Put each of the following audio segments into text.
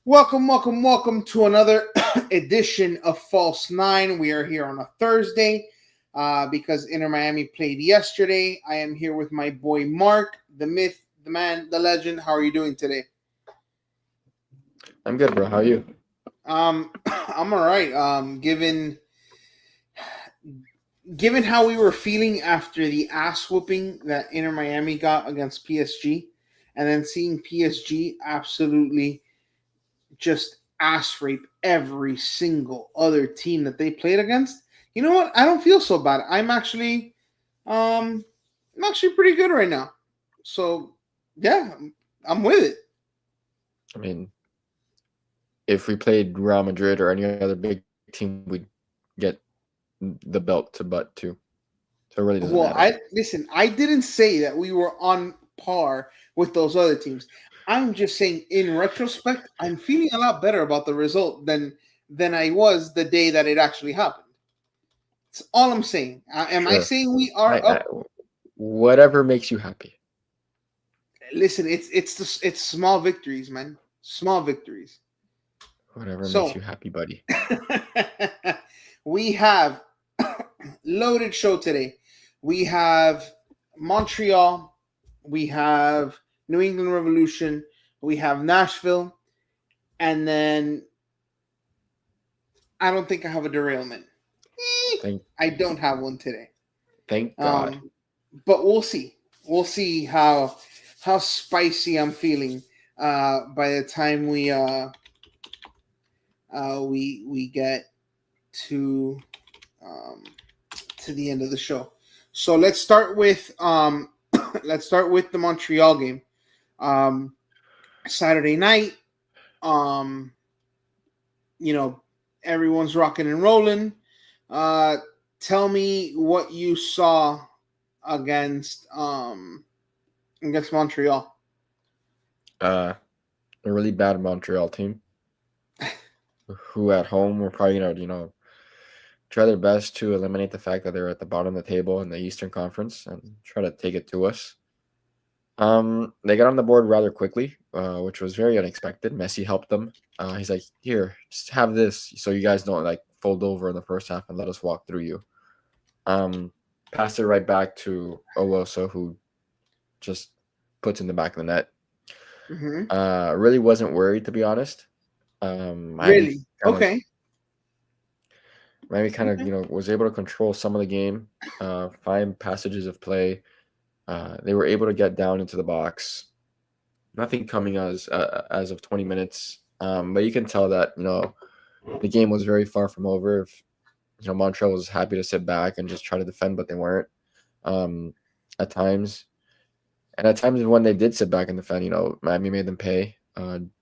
Welcome to another edition of False Nine. We are here on a Thursday because Inter Miami played yesterday. I am here with my boy Mark, the myth, the man, the legend. How are you doing today? I'm good, bro. How are you? I'm all right. Given how we were feeling after the ass whooping that Inter Miami got against PSG, and then seeing PSG absolutely just ass rape every single other team that they played against. You know what? I don't feel so bad. I'm actually pretty good right now. So yeah, I'm with it. I mean, if we played Real Madrid or any other big team, we'd get the belt to butt too. So it really doesn't matter. I didn't say that we were on par with those other teams. I'm just saying, in retrospect, I'm feeling a lot better about the result than I was the day that it actually happened. That's all I'm saying. Am I Sure. saying we are I up? whatever makes you happy. Listen, it's small victories, man. Small victories. Whatever makes So you happy, buddy. we have loaded show today. We have Montreal, we have New England Revolution, we have Nashville, and then I don't think I have a derailment. Thank I don't have one today. thank God. Um, but we'll see. We'll see how spicy I'm feeling by the time we get to um, to the end of the show. So let's start with the Montreal game. Um, Saturday night. Um, you know, everyone's rocking and rolling. Uh, Tell me what you saw against against Montreal. Uh, a really bad Montreal team who at home were probably gonna try their best to eliminate the fact that they're at the bottom of the table in the Eastern Conference and try to take it to us. They got on the board rather quickly, which was very unexpected. Messi helped them. He's like, "Here, just have this, so you guys don't like fold over in the first half and let us walk through you." Um, Passed it right back to Owoso, who just puts in the back of the net. Mm-hmm. Really wasn't worried, to be honest. Miami Really? kind of Okay. Miami kind of Okay. was able to control some of the game, find passages of play. They were able to get down into the box. Nothing coming as of 20 minutes. But you can tell that the game was very far from over. If Montreal was happy to sit back and just try to defend, but they weren't. Um, at times, and at times when they did sit back and defend, Miami made them pay,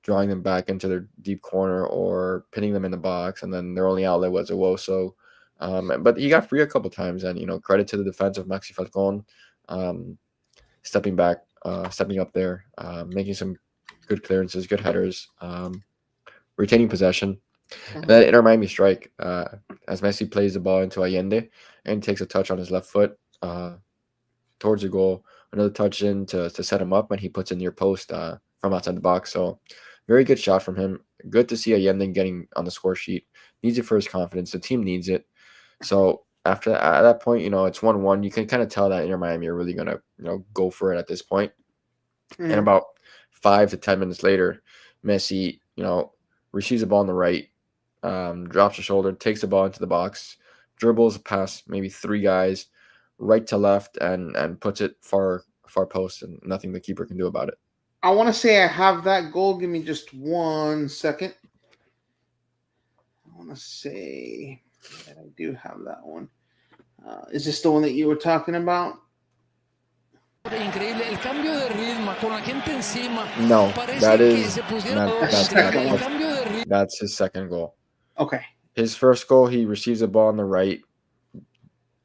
drawing them back into their deep corner or pinning them in the box, and then their only outlet was Owoso. But he got free a couple times, and credit to the defense of Maxi Falcon, um, stepping up there, making some good clearances, good headers, retaining possession. And Mm-hmm. then Inter Miami strike as Messi plays the ball into Allende and takes a touch on his left foot towards the goal. Another touch in to set him up, and he puts it near post from outside the box. So very good shot from him. Good to see Allende getting on the score sheet. Needs it for his confidence. The team needs it. So at that point, it's 1-1. You can kind of tell that Inter Miami are really gonna go for it at this point. And Mm-hmm. about 5 to 10 minutes later, Messi receives the ball on the right, drops the shoulder, takes the ball into the box, dribbles past maybe three guys, right to left, and puts it far post, and nothing the keeper can do about it. I want to say I have that goal. Give me just 1 second. I want to say that I do have that one. Is this the one that you were talking about? Increíble el cambio de ritmo con la gente encima. No, that Parece que is se pusieron not The increíble second el one. cambio de ritmo. that's his second goal. Okay. His first goal, he receives the ball on the right,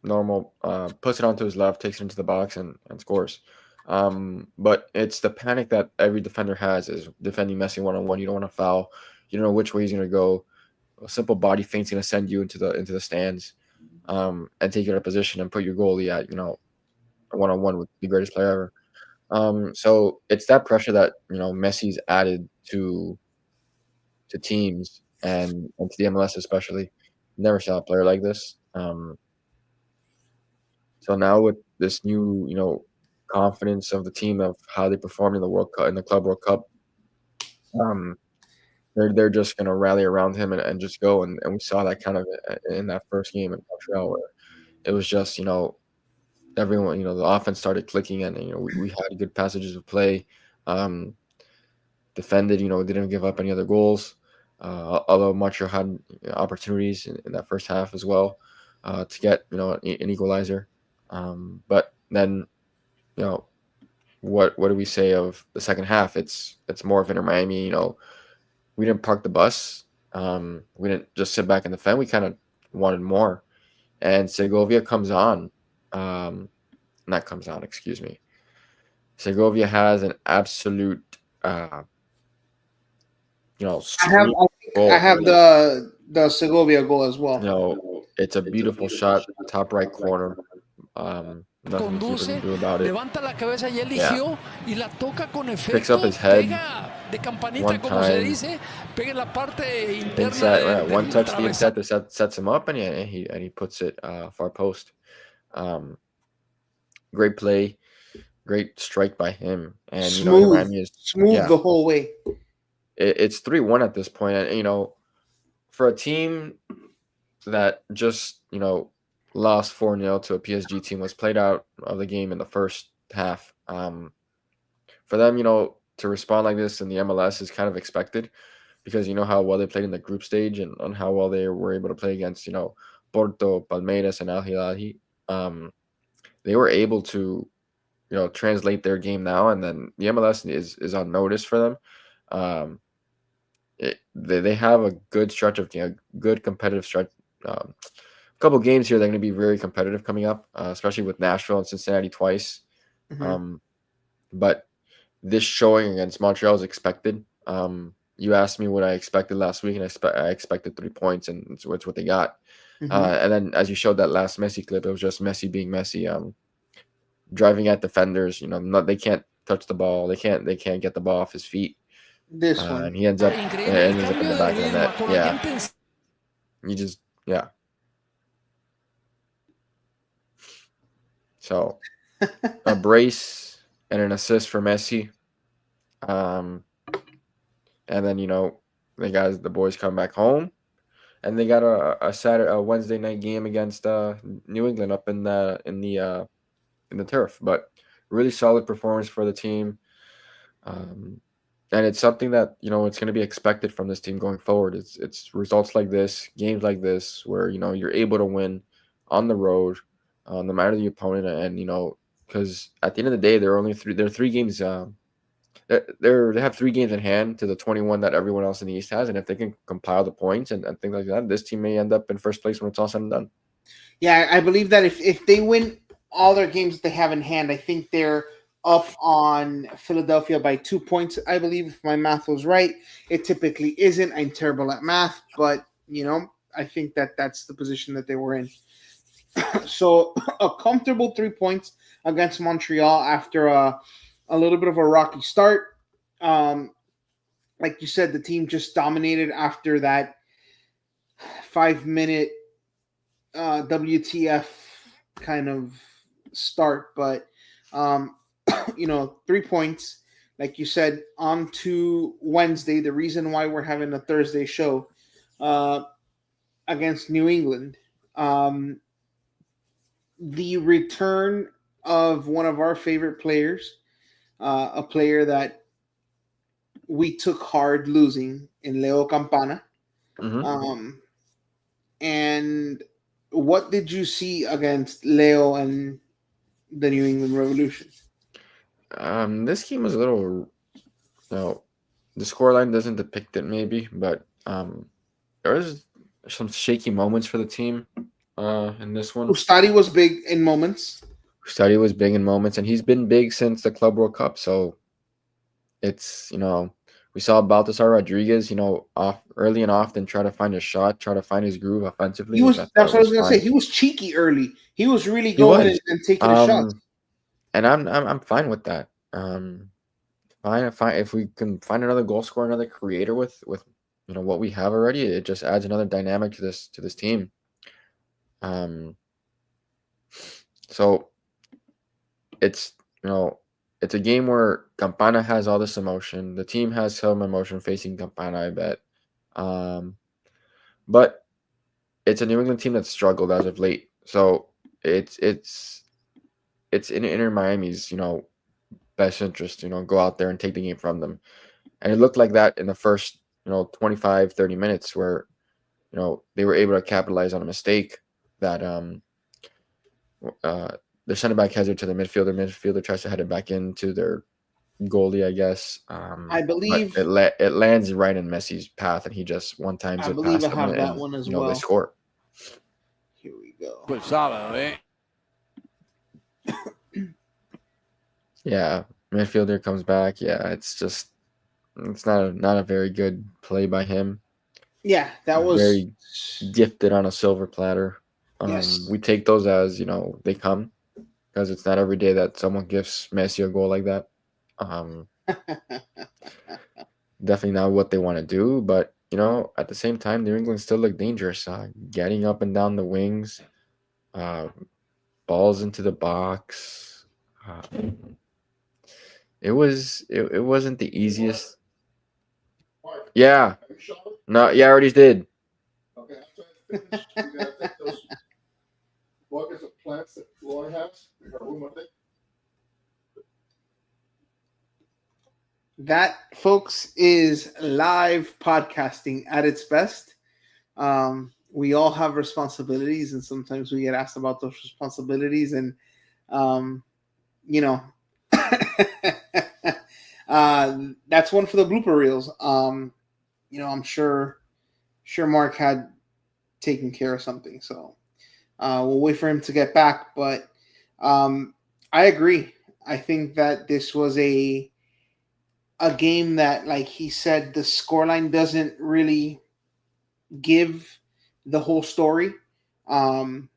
normal, puts it onto his left, takes it into the box, and scores. But it's the panic that every defender has is defending Messi one-on-one. You don't want to foul. You don't know which way he's going to go. A simple body feint's going to send you into the stands, and take you out of position and put your goalie at one-on-one with the greatest player ever. So it's that pressure that Messi's added to to teams and to the MLS especially. Never saw a player like this. So now with this new, confidence of the team of how they performed in the World Cup, in the Club World Cup, um, they're just gonna rally around him and just go, and we saw that kind of in that first game in Montreal where it was just, everyone, the offense started clicking and, we had good passages of play, um, defended, didn't give up any other goals, although Montreal had opportunities in that first half as well, to get, an equalizer. But then, you know, what do we say of the second half? It's more of Inter Miami, we didn't park the bus. We didn't just sit back and defend. We kind of wanted more. And Segovia comes on. Not comes on, excuse me. Segovia has an absolute, sweet I goal. have the Segovia goal as well. It's a beautiful shot, top right corner. Nothing the keeper can do about it. Levanta la cabeza y eligió y la toca con Picks up efecto, his head pega de campanita one como se time. dice, pega en la parte interna Inside, one del touch the travesaño. inside sets him up, and he puts it far post. Great play, great strike by him, and Smooth yeah, the whole way. it's 3-1 at this point, and for a team that just lost 4-0 to a PSG team, was played out of the game in the first half. For them, to respond like this in the MLS is kind of expected because you know how well they played in the group stage and on how well they were able to play against Porto, Palmeiras, and Al Hilal. They were able to translate their game now, and then the MLS is on notice for them. They have a good stretch of good competitive stretch. A couple games here, they're going to be very competitive coming up, especially with Nashville and Cincinnati twice. Mm-hmm. But this showing against Montreal is expected. You asked me what I expected last week, and I expected 3 points, and it's what they got. Mm-hmm. And then, as you showed that last Messi clip, it was just Messi being Messi, driving at defenders. They can't touch the ball. They can't get the ball off his feet. This one, and he ends up in the back of the net. Yeah, yeah. So a brace and an assist for Messi. And then the boys come back home, and they got a Wednesday night game against New England up in the turf. But really solid performance for the team, and it's something that it's going to be expected from this team going forward. It's results like this, games like this, where you're able to win on the road, no matter the opponent, and because at the end of the day, there are 3 games. They have 3 games in hand to the 21 that everyone else in the East has, and if they can compile the points and things like that, this team may end up in first place when it's all said and done. Yeah, I believe that if they win all their games that they have in hand, I think they're up on Philadelphia by 2 points. I believe, if my math was right. It typically isn't. I'm terrible at math, but I think that's the position that they were in. So a comfortable 3 points against Montreal after a little bit of a rocky start. Like you said, the team just dominated after that 5-minute WTF kind of start. But, 3 points, like you said, on to Wednesday. The reason why we're having a Thursday show against New England. The return of one of our favorite players, a player that we took hard losing in Leo Campana. Mm-hmm. And what did you see against Leo and the New England Revolution? This game was a little, the scoreline doesn't depict it maybe, but there was some shaky moments for the team in this one. Ustadi was big in moments. Ustadi was big in moments, and he's been big since the Club World Cup. So it's, we saw Baltasar Rodriguez, off early and often try to find his shot, try to find his groove offensively. That's what I was gonna say. He was cheeky early. He was really going and taking a shot. And I'm fine with that. Fine if we can find another goal scorer, another creator with what we have already. It just adds another dynamic to this team. So it's it's a game where Campana has all this emotion. The team has some emotion facing Campana, I bet. But it's a New England team that's struggled as of late. So it's in Inter Miami's, best interest, go out there and take the game from them. And it looked like that in the first, 25, 30 minutes where, they were able to capitalize on a mistake that the center back heads it to the midfielder. Midfielder tries to head it back into their goalie, I guess. I But believe it lands right in Messi's path, and he just one times I it believe I past him, have that and one as they well. score. Here we go. Pues sábado, ¿eh? Yeah, midfielder comes back. Yeah, it's not a very good play by him. Yeah, that was Very gifted on a silver platter. yes. We take those as they come, because it's not every day that someone gives Messi a goal like that. Definitely not what they want to do, but at the same time, New England still look dangerous. Getting up and down the wings, balls into the box. It wasn't the easiest. Yeah. No, yeah, I already did. Okay, after I finish, you gotta take those buckets of plants that Floyd has. That, folks, is live podcasting at its best. We all have responsibilities, and sometimes we get asked about those responsibilities, and you know, that's one for the blooper reels. I'm sure Mark had taken care of something, so we'll wait for him to get back. But I agree. I think that this was a game that, like he said, the scoreline doesn't really give the whole story. Um,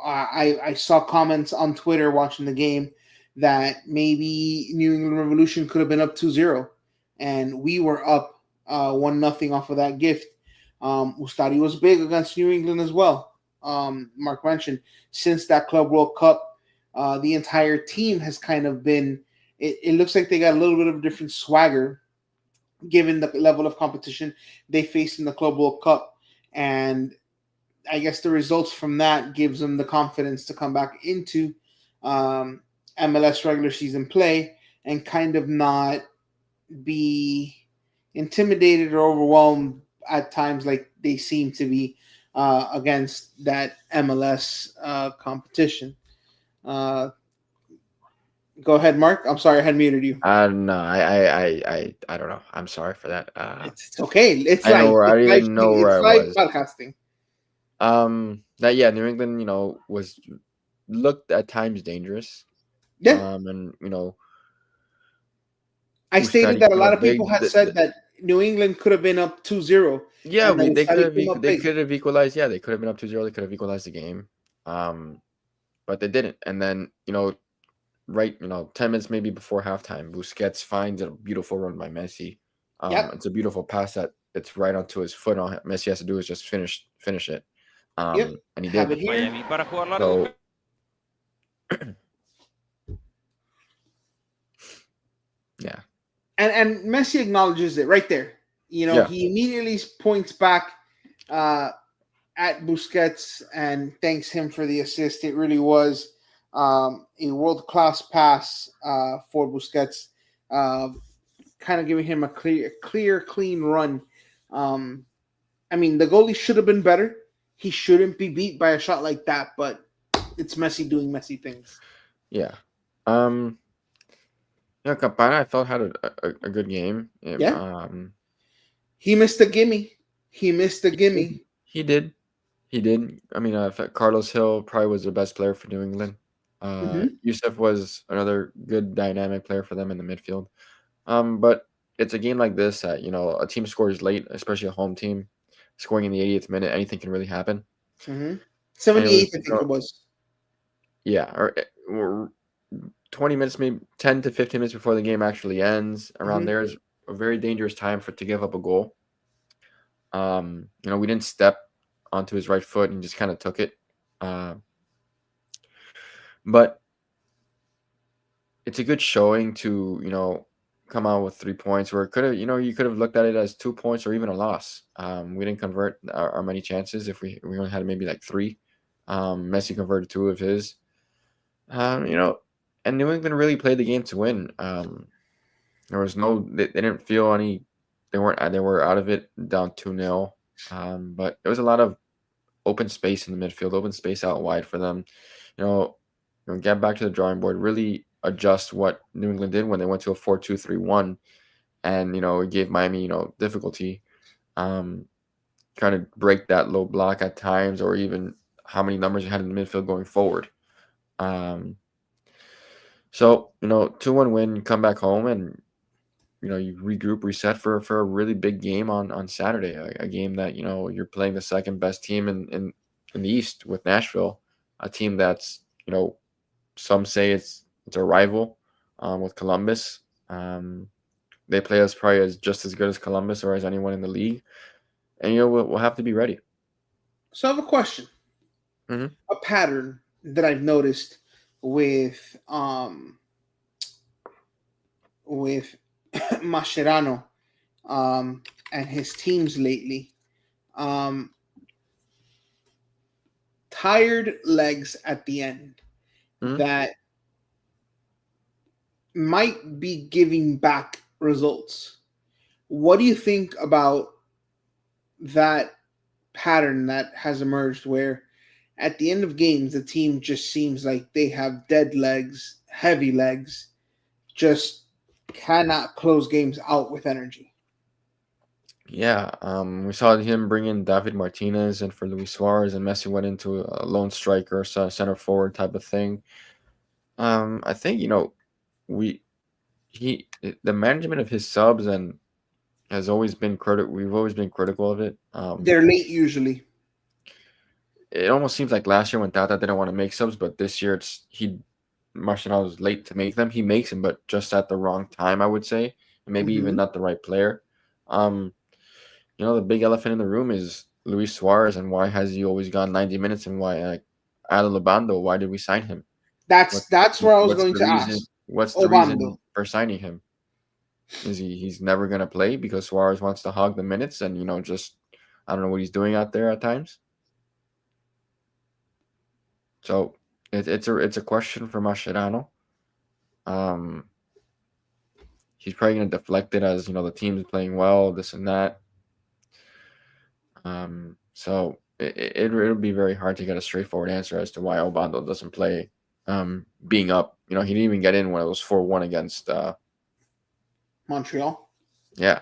I saw comments on Twitter watching the game that maybe New England Revolution could have been up 2-0, and we were up 1-0 off of that gift. Ustadi was big against New England as well. Mark mentioned, since that Club World Cup, the entire team has kind of been. It looks like they got a little bit of a different swagger, given the level of competition they faced in the Club World Cup, and I guess the results from that gives them the confidence to come back into MLS regular season play and kind of not be intimidated or overwhelmed at times like they seem to be against that MLS competition. Go ahead, Mark. I'm sorry I had muted you. No, I don't know. I'm sorry for that. It's okay. It's I like don't even know where I was. Podcasting. New England, was looked at times dangerous. Yeah. And I stated that a lot of people had said that New England could have been up 2-0. Yeah, they could have equalized. Yeah, they could have been up 2-0. They could have equalized the game. But they didn't. And then, right, 10 minutes maybe before halftime, Busquets finds a beautiful run by Messi. It's a beautiful pass that it's right onto his foot. All Messi has to do is just finish it. And he did. Have it here. So, yeah. And Messi acknowledges it right there. He immediately points back at Busquets and thanks him for the assist. It really was a world-class pass for Busquets, kind of giving him a clear, clean run. I mean, the goalie should have been better. He shouldn't be beat by a shot like that, but it's Messi doing Messi things. Yeah. Campana, I felt, had a good game. Yeah. He missed a gimme. He did. I mean, Carlos Hill probably was the best player for New England. Yusuf was another good dynamic player for them in the midfield. But it's a game like this that, a team scores late, especially a home team, scoring in the 80th minute, anything can really happen. 78th, I think it was. Yeah, or 20 minutes, maybe 10 to 15 minutes before the game actually ends. Around there is a very dangerous time to give up a goal. We didn't step onto his right foot and just kind of took it. But it's a good showing to, come out with 3 points where it could have, you could have looked at it as 2 points or even a loss. We didn't convert our many chances. If we only had maybe like three. Messi converted two of his. And New England really played the game to win. There was they didn't feel any, they were out of it down 2-0. But there was a lot of open space in the midfield, open space out wide for them. Get back to the drawing board, really adjust what New England did when they went to a 4-2-3-1, and it gave Miami difficulty trying to break that low block at times, or even how many numbers you had in the midfield going forward. So 2-1 win, come back home, and you regroup, reset for a really big game on Saturday, a game that you're playing the second best team in the East with Nashville, a team that's some say it's a rival with Columbus. They play us probably as just as good as Columbus or as anyone in the league, and we'll have to be ready. So I have a question, a pattern that I've noticed with Mascherano and his teams lately. Tired legs at the end that might be giving back results. What do you think about that pattern that has emerged where at the end of games, the team just seems like they have dead legs, heavy legs, just cannot close games out with energy? Yeah, we saw him bring in David Martinez and for Luis Suarez, and Messi went into a lone striker, center forward type of thing. I think the management of his subs and has always been we've always been critical of it. They're late usually. It almost seems like last year when Tata didn't want to make subs, but this year Martial was late to make them. He makes them, but just at the wrong time, I would say, and maybe even not the right player. The big elephant in the room is Luis Suarez, and why has he always gone 90 minutes, and why Alan Lobando, why did we sign him? That's where I was going to ask. What's the reason for signing him? Is he's never going to play because Suarez wants to hog the minutes, and just I don't know what he's doing out there at times. So it's a question for Mascherano. He's probably going to deflect it as the team's playing well, this and that. So it'll be very hard to get a straightforward answer as to why Obando doesn't play. Being up, he didn't even get in when it was 4-1 against Montreal. Yeah.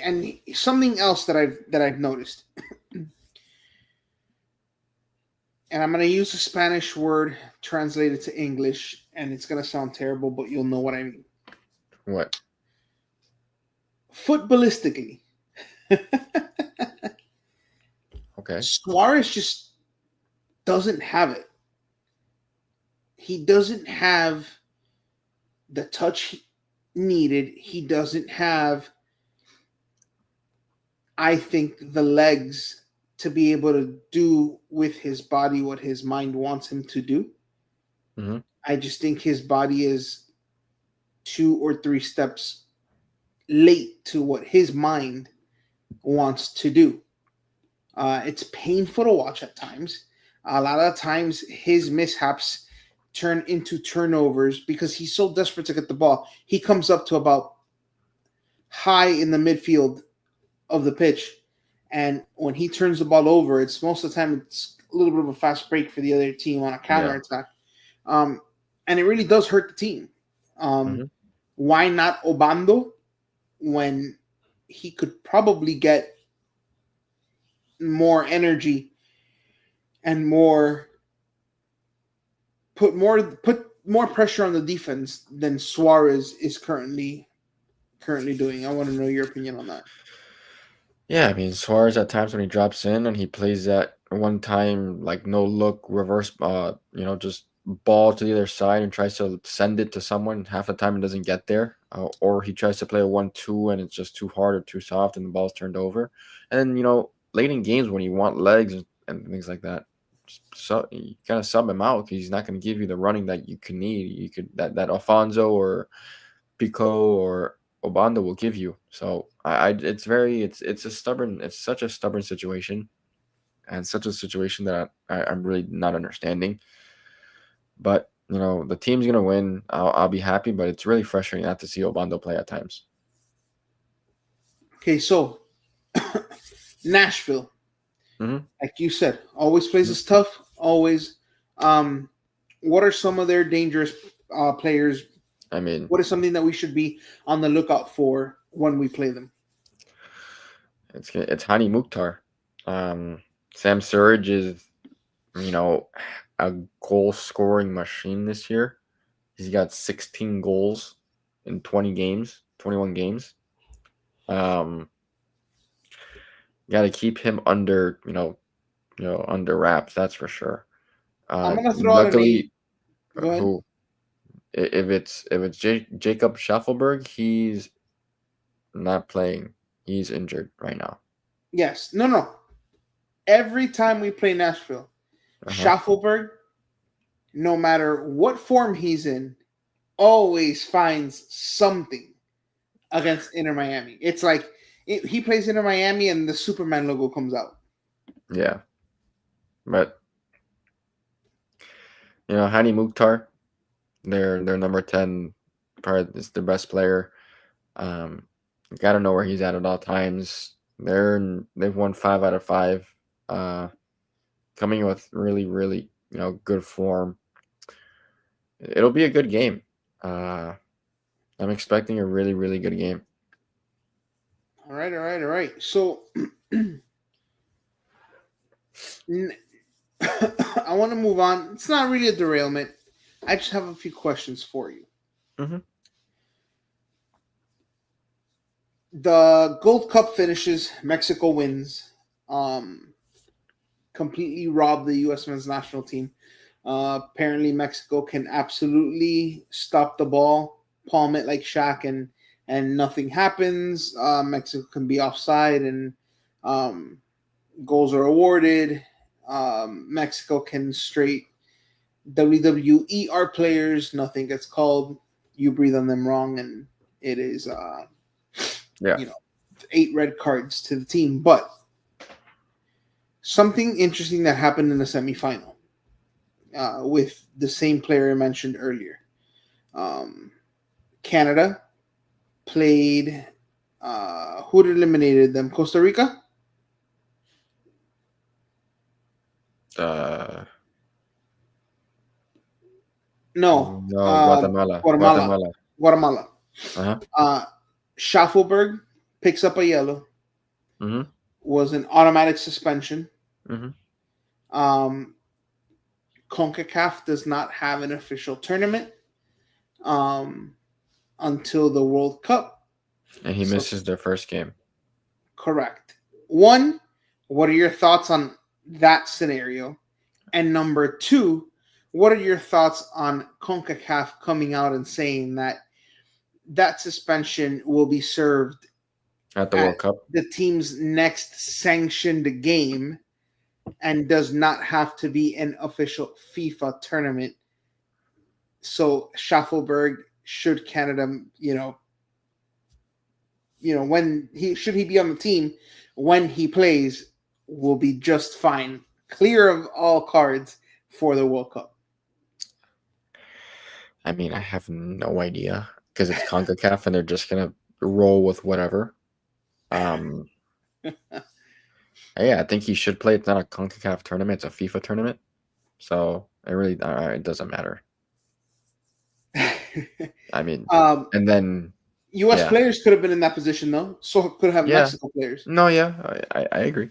And something else that I've noticed, and I'm going to use a Spanish word translated to English, and it's going to sound terrible, but you'll know what I mean. What? Footballistically. Okay. Suarez just doesn't have it. He doesn't have the touch needed. He doesn't have, I think, the legs to be able to do with his body what his mind wants him to do. Mm-hmm. I just think his body is 2 or 3 steps late to what his mind wants to do. It's painful to watch at times. A lot of times his mishaps turn into turnovers because he's so desperate to get the ball. He comes up to about high in the midfield of the pitch, and when he turns the ball over, it's most of the time it's a little bit of a fast break for the other team on a counterattack. And it really does hurt the team. Why not Obando when he could probably get more energy and put more pressure on the defense than Suarez is currently doing? I want to know your opinion on that. Yeah, I mean, Suarez at times when he drops in and he plays that one time like no look reverse, just ball to the other side and tries to send it to someone. Half the time it doesn't get there, or he tries to play a 1-2 and it's just too hard or too soft and the ball's turned over. And then late in games when you want legs and things like that, so you kind of sub him out because he's not going to give you the running that you can need. You could that Alfonso or Pico or Obando will give you. So it's such a stubborn situation, and such a situation that I'm really not understanding. But the team's gonna win. I'll be happy, but it's really frustrating not to see Obando play at times. Okay, so Nashville, like you said, always plays us tough. Always. What are some of their dangerous players? I mean, what is something that we should be on the lookout for when we play them? It's Hani Mukhtar. Sam Surridge is, a goal-scoring machine this year. He's got 16 goals in 21 games. Got to keep him under, under wraps. That's for sure. I'm gonna throw out a name. Go ahead. Who? If it's Jacob Schaffelberg, he's not playing. He's injured right now. Yes. No. Every time we play Nashville, Schaffelberg, no matter what form he's in, always finds something against Inter Miami. It's like he plays Inter Miami and the Superman logo comes out. Yeah. But, Hani Mukhtar, their number 10, probably is the best player. Got to know where he's at all times. They've won 5 out of 5. Coming with really, really, good form. It'll be a good game. I'm expecting a really, really good game. All right. So I want to move on. It's not really a derailment. I just have a few questions for you. The Gold Cup finishes. Mexico wins. Completely robbed the U.S. men's national team. Apparently, Mexico can absolutely stop the ball, palm it like Shaq, and nothing happens. Mexico can be offside, and goals are awarded. Mexico can straight WWE our players. Nothing gets called. You breathe on them wrong, and it is 8 red cards to the team. But something interesting that happened in the semifinal with the same player I mentioned earlier. Canada played who had eliminated them? Costa Rica? No. Guatemala. Guatemala. Schaffelberg picks up a yellow. Was an automatic suspension. CONCACAF does not have an official tournament until the World Cup. And he misses their first game. Correct. One, what are your thoughts on that scenario? And number 2, what are your thoughts on CONCACAF coming out and saying that suspension will be served at the World Cup, the team's next sanctioned game, and does not have to be an official FIFA tournament? So Schaffelberg, should Canada, when should he be on the team, when he plays, will be just fine, clear of all cards for the World Cup. I mean, I have no idea because it's CONCACAF and they're just gonna roll with whatever. Yeah, I think he should play. It's not a CONCACAF tournament; it's a FIFA tournament, so it doesn't matter. I mean, and then U.S. players could have been in that position though, so could have Mexico players. No, I agree.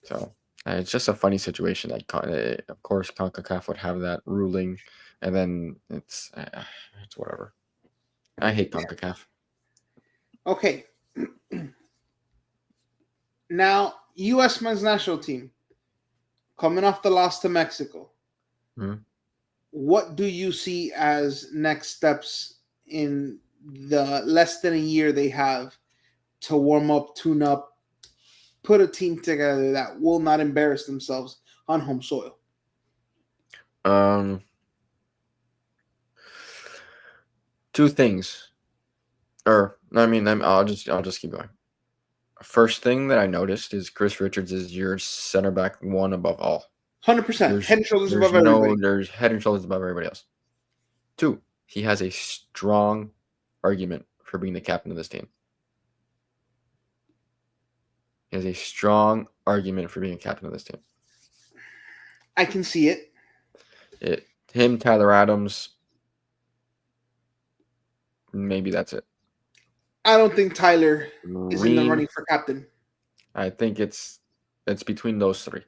So it's just a funny situation. Like, of course, CONCACAF would have that ruling, and then it's whatever. I hate CONCACAF. Okay. Now, U.S. men's national team coming off the loss to Mexico. what do you see as next steps in the less than a year they have to warm up, tune up, put a team together that will not embarrass themselves on home soil? Two things. I'll just keep going. First thing that I noticed is Chris Richards is your center back one above all. 100%. Head and shoulders above everybody. There's head and shoulders above everybody else. Two, he has a strong argument for being the captain of this team. He has a strong argument for being a captain of this team. I can see it. Him, Tyler Adams, maybe that's it. I don't think Tyler is in the Ream, running for captain. I think it's between those three.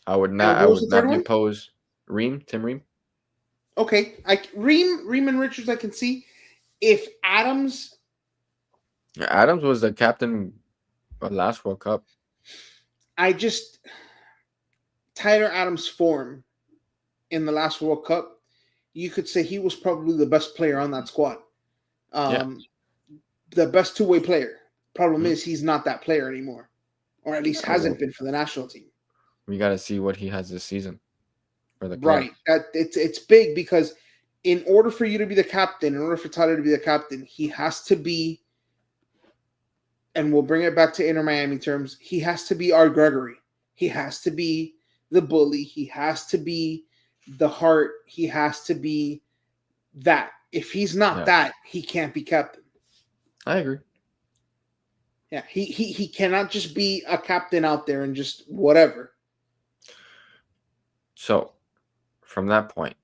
I would And not what was the third be one? opposed. Tim Ream. Okay, Ream and Richards I can see. If Adams was the captain of last World Cup. Tyler Adams' form in the last World Cup, you could say he was probably the best player on that squad. The best two-way player. Problem is he's not that player anymore, or at least hasn't been for the national team. We got to see what he has this season for the club. Right. It's big because in order for you to be the captain, in order for Tyler to be the captain, he has to be, and we'll bring it back to Inter Miami terms, he has to be our Gregory. He has to be the bully. He has to be the heart. He has to be that. If he's not that, he can't be captain. I agree. Yeah, he cannot just be a captain out there and just whatever. So, from that point,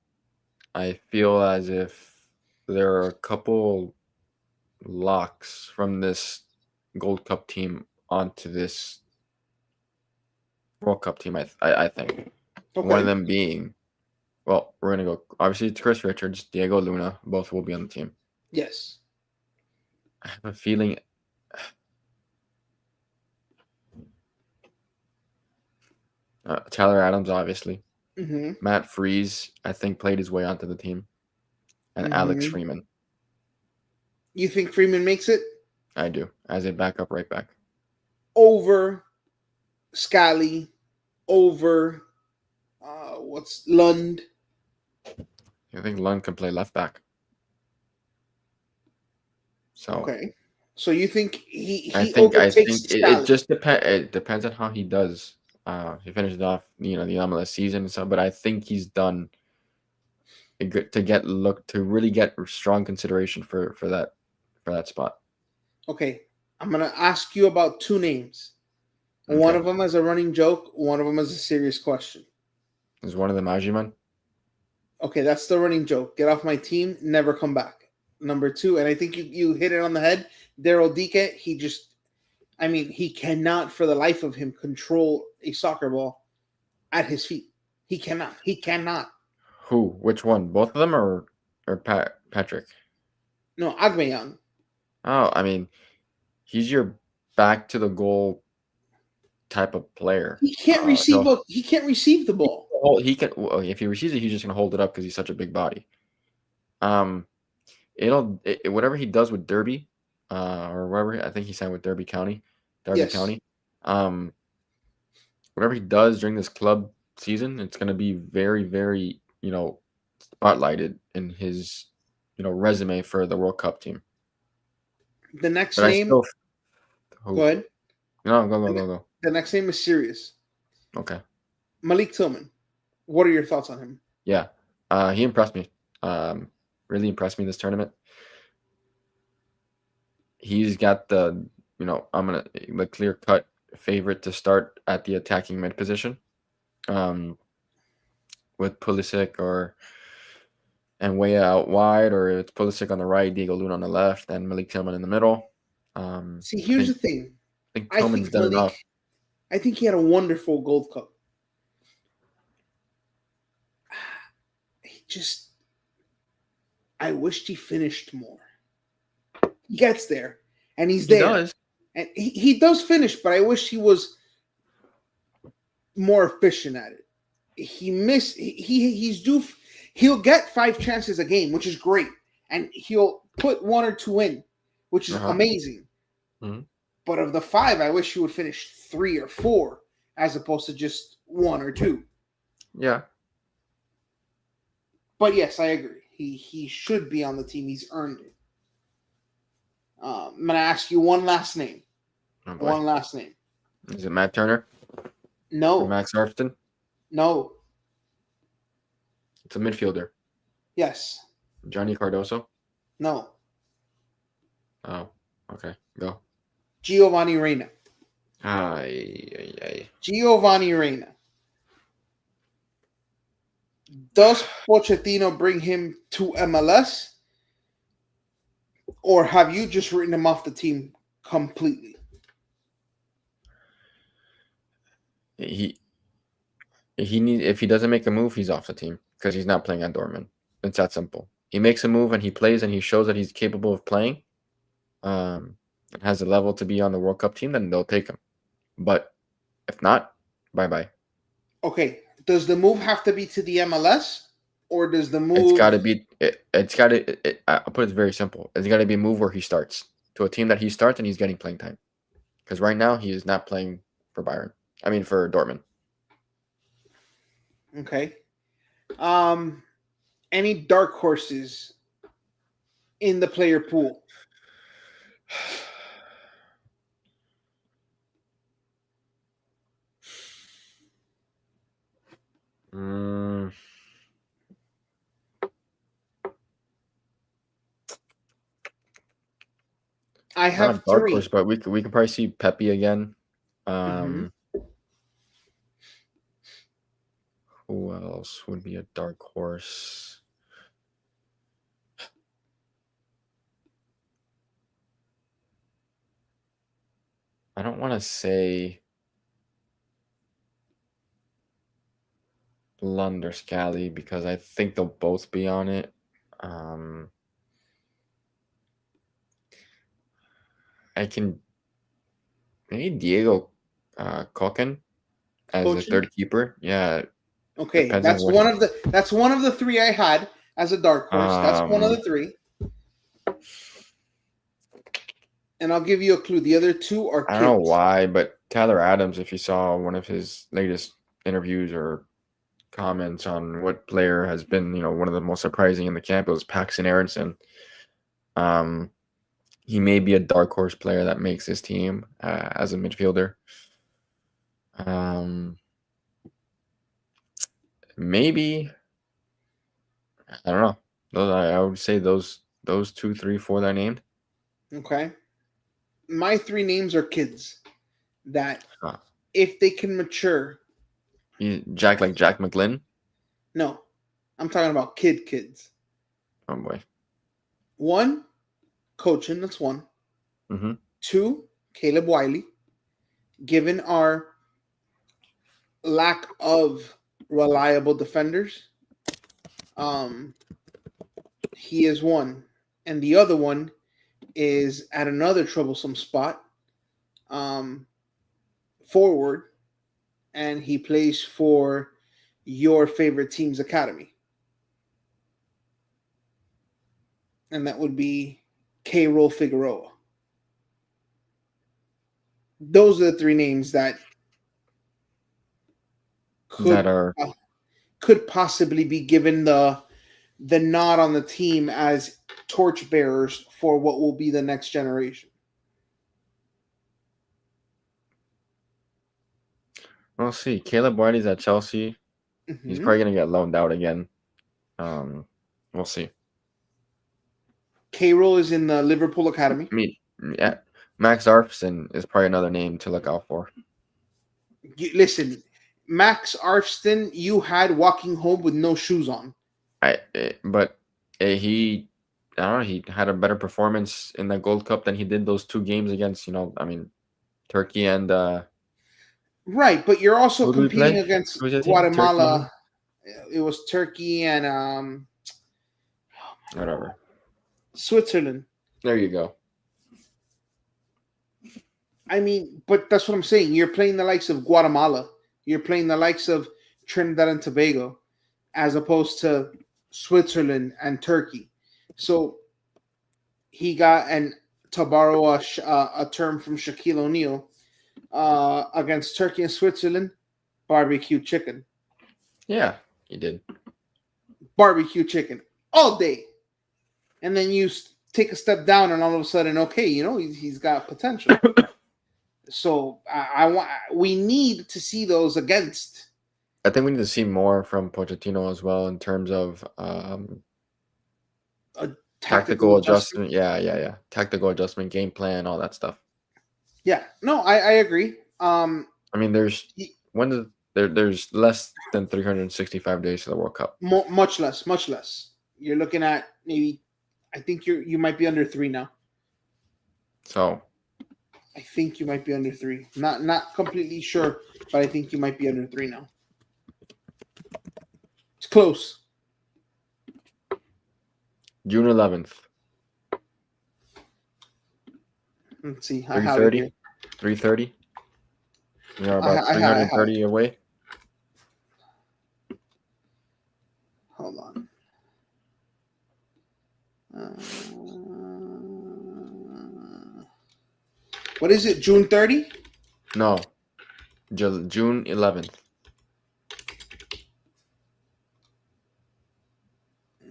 I feel as if there are a couple locks from this Gold Cup team onto this World Cup team, I think. Okay. One of them being, well, we're going to go, obviously it's Chris Richards, Diego Luna, both will be on the team. Yes. I have a feeling Tyler Adams, obviously. Mm-hmm. Matt Freese, I think, played his way onto the team. And Alex Freeman. You think Freeman makes it? I do, as a backup right back. Over Scally, over Lund? I think Lund can play left back. So okay. So you think he I think Scally? it just depends. It depends on how he does. He finished off, the MLS season and stuff, but I think he's done to really get strong consideration for that spot. Okay, I'm gonna ask you about two names. Okay. One of them is a running joke. One of them is a serious question. Is one of them Ajiman? Okay, that's the running joke. Get off my team, never come back. Number two, and I think you hit it on the head. Daryl Dike, he cannot for the life of him control a soccer ball at his feet. He cannot. Who? Which one? Both of them or Patrick? No, Agmeyan. Oh, he's your back to the goal type of player. He can't receive. He can't receive the ball. He can. Well, if he receives it, he's just gonna hold it up because he's such a big body. Whatever he does with Derby, or wherever, I think he signed with Derby County. County. Whatever he does during this club season, it's gonna be very, very, spotlighted in his, resume for the World Cup team. The next name. Go ahead. No, go. The next name is serious. Okay. Malik Tillman. What are your thoughts on him? Yeah, he impressed me. Really impressed me this tournament. He's got the clear-cut favorite to start at the attacking mid position, with Pulisic and way out wide, or it's Pulisic on the right, Diego Luna on the left, and Malik Tillman in the middle. See, here's the thing. I think Tillman's done enough. I think he had a wonderful Gold Cup. I wished he finished more. He gets there, and he's there. He does. And he does finish, but I wish he was more efficient at it. He missed. He's due. he'll get 5 chances a game, which is great, and he'll put 1 or 2 in, which is amazing. Mhm. But of the 5, I wish he would finish 3 or 4 as opposed to just 1 or 2. Yeah. But yes, I agree. He should be on the team. He's earned it. I'm going to ask you one last name. Oh, boy. One last name. Is it Matt Turner? Or No. Max Arfton? No. It's a midfielder. Yes. Johnny Cardoso? No. Oh, okay. Go. Giovanni Reina. Ay. Giovanni Reina. Does Pochettino bring him to MLS? Or have you just written him off the team completely? He need if he doesn't make a move, he's off the team because he's not playing at Dortmund. It's that simple. He makes a move and he plays and he shows that he's capable of playing, and has a level to be on the World Cup team, then they'll take him. But if not, bye. Okay. Does the move have to be to the MLS? Or does the move... It's got to be. I'll put it very simple. It's got to be a move where he starts to a team that he starts and he's getting playing time. Because right now he is not playing for Bayern. I mean for Dortmund. Okay. Any dark horses in the player pool? I have not a dark 3. horse, but we can probably see Pepe again. Who else would be a dark horse? I don't want to say Lund or Scally because I think they'll both be on it. I can maybe Diego Koken as a Coaching? third keeper. Yeah. Okay, Depends that's on what that's one of the 3 I had as a dark horse. That's one of the 3. And I'll give you a clue. The other 2 are kids. I don't know why, but Tyler Adams, if you saw one of his latest interviews or comments on what player has been, one of the most surprising in the camp, it was Paxton Aronson. He may be a dark horse player that makes his team as a midfielder. Maybe I don't know. I would say those 2, 3, 4 that I named. Okay. My 3 names are kids that if they can mature. Jack McGlynn? No. I'm talking about kids. Oh boy. 1, coaching, that's 1. 2, Caleb Wiley. Given our lack of reliable defenders, he is 1. And the other one is at another troublesome spot, forward, and he plays for your favorite team's academy. And that would be K-Roll Figueroa. Those are the 3 names that could possibly be given the nod on the team as torchbearers for what will be the next generation. We'll see. Caleb Wiley's at Chelsea. He's probably going to get loaned out again. We'll see. K-Roll is in the Liverpool Academy. I mean, yeah. Max Arfson is probably another name to look out for. Listen, Max Arfson, you had walking home with no shoes on. But he had a better performance in the Gold Cup than he did those 2 games against, Turkey and right, but you're also competing against Guatemala. It was Turkey and whatever. Switzerland. There you go. I mean, but that's what I'm saying. You're playing the likes of Guatemala. You're playing the likes of Trinidad and Tobago, as opposed to Switzerland, and Turkey. So he got, and to borrow a term from Shaquille O'Neal, against Turkey and Switzerland, barbecue chicken. Yeah, he did. Barbecue chicken all day. And then you take a step down, and all of a sudden, okay, he's got potential. So we need to see those against. I think we need to see more from Pochettino as well in terms of A tactical adjustment. Yeah. Tactical adjustment, game plan, all that stuff. Yeah, no, I agree. I mean, there's less than 365 days to the World Cup. Much less. You're looking at maybe, I think you might be under 3 now. So I think you might be under 3. Not completely sure, but I think you might be under 3 now. It's close. June 11th. Let's see. 3:30. 3:30. We are about 330 away. Hold on. What is it? June 30? No, June 11th.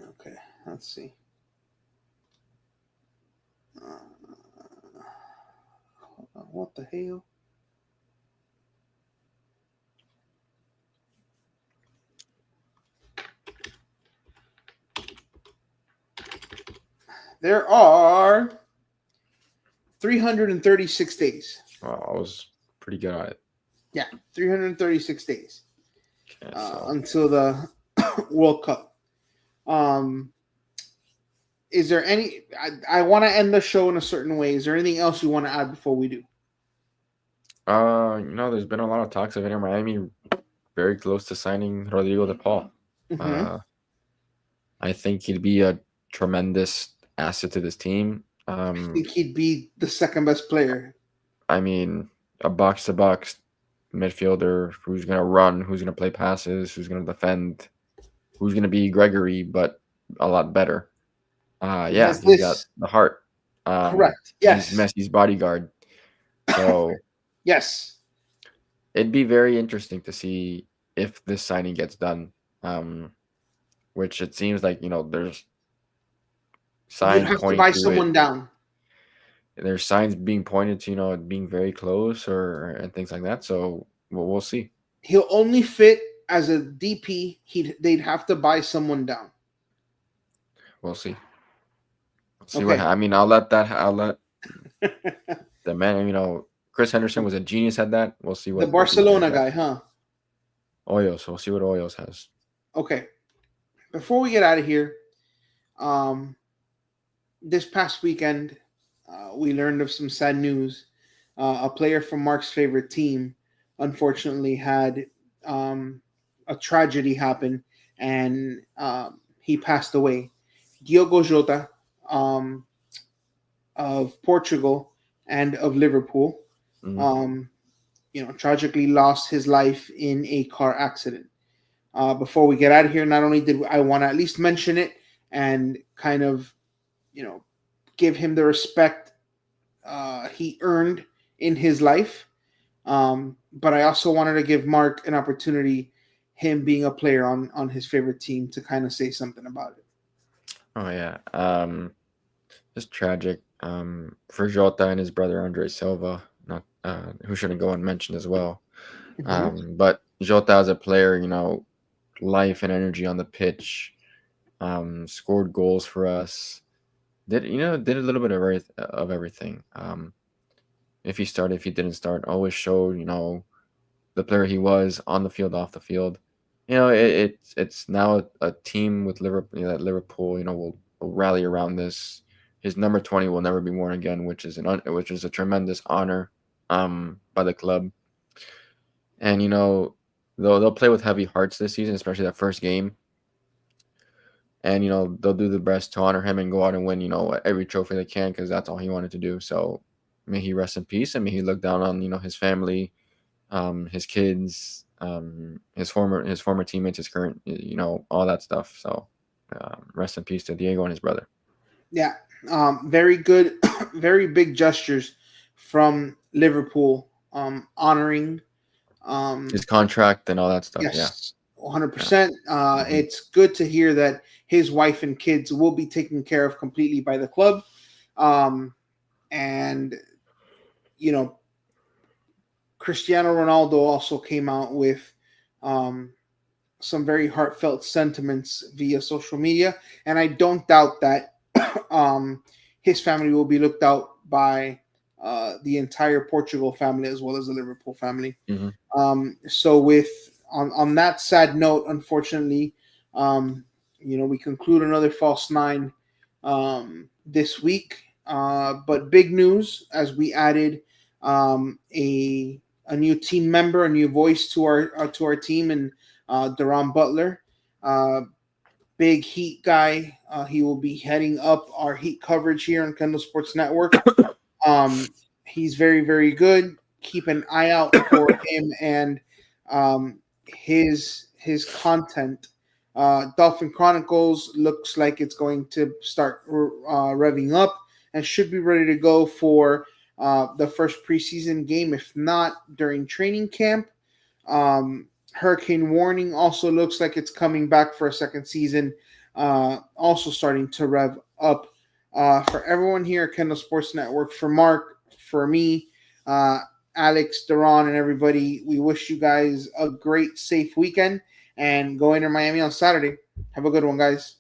Okay, let's see. What the hell? There are 336 days. Wow, I was pretty good at it. Yeah, 336 days Okay, until the World Cup. Is there any? I want to end the show in a certain way. Is there anything else you want to add before we do? There's been a lot of talks of Inter Miami very close to signing Rodrigo de Paul. Mm-hmm. I think he'd be a tremendous asset to this team. I think he'd be the second best player. I mean, a box-to-box midfielder who's going to run, who's going to play passes, who's going to defend, who's going to be Gregory, but a lot better. He's got the heart. Correct. Yes. He's Messi's bodyguard. So yes, it'd be very interesting to see if this signing gets done. Which it seems like there's signs you'd have pointing to buy to someone it. down. There's signs being pointed to it being very close and things like that. So we'll see. He'll only fit as a DP. They'd have to buy someone down. We'll see. See what I mean. I'll let the man. Chris Henderson was a genius at that. We'll see what the Barcelona guy, huh? Hoyos. We'll see what Hoyos has. Okay. Before we get out of here, this past weekend, we learned of some sad news. A player from Mark's favorite team, unfortunately, had a tragedy happen, and he passed away. Diogo Jota, of Portugal and of Liverpool, tragically lost his life in a car accident. Before we get out of here, not only did I want to at least mention it and kind of, give him the respect he earned in his life, but I also wanted to give Mark an opportunity, him being a player on his favorite team, to kind of say something about it. Oh yeah, just tragic for Jota and his brother Andre Silva, not who shouldn't go unmentioned as well. But Jota as a player, life and energy on the pitch, scored goals for us. Did a little bit of everything. If he started, if he didn't start, always showed the player he was on the field, off the field. It's now a team with Liverpool that Liverpool will rally around this. His number 20 will never be worn again, which is a tremendous honor by the club. And they'll play with heavy hearts this season, especially that first game. And they'll do the best to honor him and go out and win every trophy they can, because that's all he wanted to do. So may he rest in peace, and may he look down on his family, his kids, his former teammates, his current, all that stuff. So Rest in peace to Diego and his brother. Yeah, very good, very big gestures from Liverpool, honoring His contract and all that stuff. yes, 100%. It's good to hear that his wife and kids will be taken care of completely by the club. And, you know, Cristiano Ronaldo also came out with some very heartfelt sentiments via social media. And I don't doubt that his family will be looked out by the entire Portugal family as well as the Liverpool family. So with on that sad note, unfortunately, we conclude another False Nine this week. But big news as we added a new team member, a new voice to our team, and Duran Butler, big Heat guy. He will be heading up our Heat coverage here on Kendall Sports Network. He's very, very good. Keep an eye out for him and his content. Dolphin Chronicles looks like it's going to start revving up and should be ready to go for the first preseason game, if not during training camp. Hurricane Warning also looks like it's coming back for a second season, also starting to rev up. For everyone here at Kendall Sports Network, for Mark, for me, Alex, Duran, and everybody, we wish you guys a great, safe weekend and go Inter Miami on Saturday. Have a good one, guys.